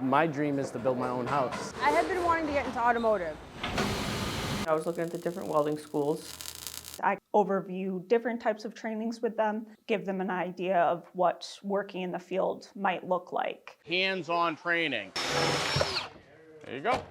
My dream is to build my own house. I had been wanting to get into automotive. I was looking at the different welding schools. I overview different types of trainings with them, give them an idea of what working in the field might look like. Hands-on training. There you go.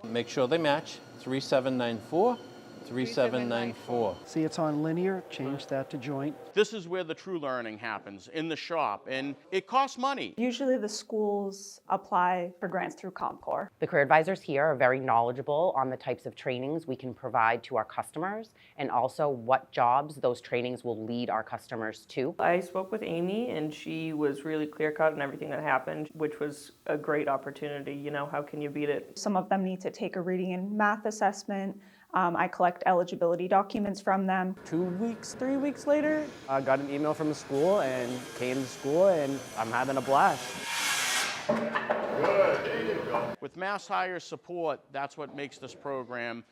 Make sure they match. 3794, 3794. See, it's on linear, change that to joint. This is where the true learning happens, in the shop, and it costs money. Usually the schools apply for grants through CompTIA. The career advisors here are very knowledgeable on the types of trainings we can provide to our customers and also what jobs those trainings will lead our customers to. I spoke with Amy and she was really clear-cut in everything that happened, which was a great opportunity. You know, how can you beat it? Some of them need to take a reading and math assessment. I collect eligibility documents from them. 2 weeks, 3 weeks later, I got an email from the school and came to school, and I'm having a blast. With MassHire's support, that's what makes this program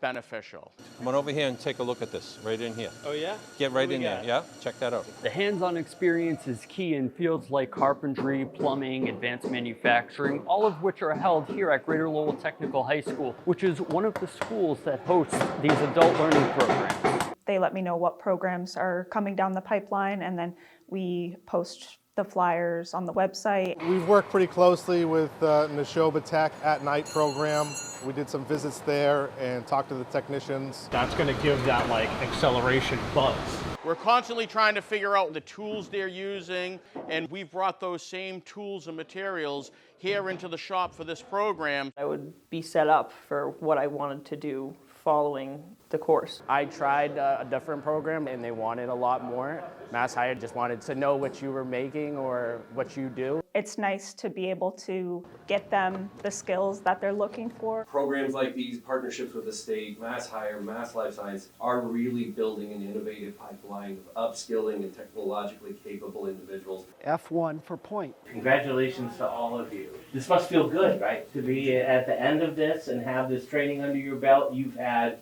beneficial. Come on over here and take a look at this, right in here. Oh yeah? Get right in there, yeah? Check that out. The hands-on experience is key in fields like carpentry, plumbing, advanced manufacturing, all of which are held here at Greater Lowell Technical High School, which is one of the schools that hosts these adult learning programs. They let me know what programs are coming down the pipeline, and then we post the flyers on the website. We've worked pretty closely with Neshoba Tech at Night program. We did some visits there and talked to the technicians. That's going to give that like acceleration buzz. We're constantly trying to figure out the tools they're using, and we've brought those same tools and materials here into the shop for this program. I would be set up for what I wanted to do following the course. I tried a different program, and they wanted a lot more. MassHire just wanted to know what you were making or what you do. It's nice to be able to get them the skills that they're looking for. Programs like these, partnerships with the state, MassHire, Mass Life Science, are really building an innovative pipeline of upskilling and technologically capable individuals. F1 for point. Congratulations to all of you. This must feel good, right? To be at the end of this and have this training under your belt. You've had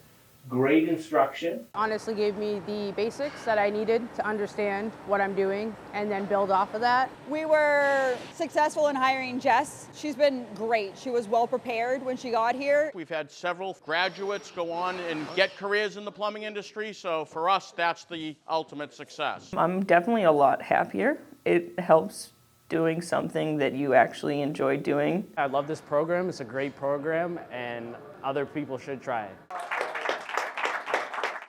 great instruction. Honestly gave me the basics that I needed to understand what I'm doing and then build off of that. We were successful in hiring Jess. She's been great. She was well prepared when she got here. We've had several graduates go on and get careers in the plumbing industry, so for us, that's the ultimate success. I'm definitely a lot happier. It helps doing something that you actually enjoy doing. I love this program. It's a great program, and other people should try it.